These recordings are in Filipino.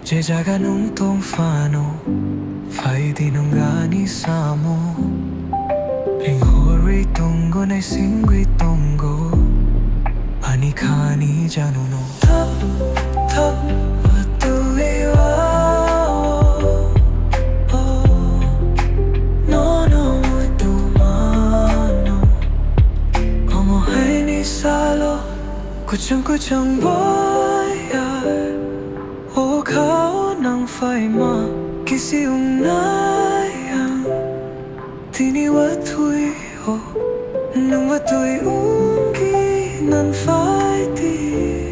제자가 눈동파노 파이디 눈가니 사모 링호리 동고 내 싱귀 동고 아니카니 자누노 Thop Thop Watwi No no mutu mano Como hai ni salo Kuchang kuchang boyar O kao ng phai ma Kisi unayang Tini watui ho Nung watui ungi nan phai ti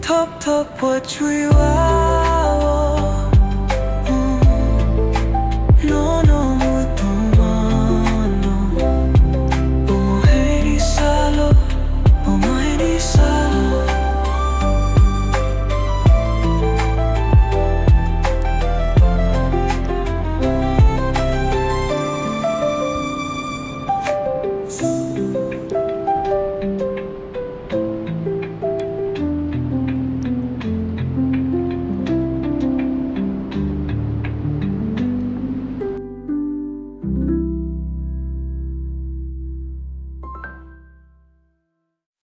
Thop Thop Watwi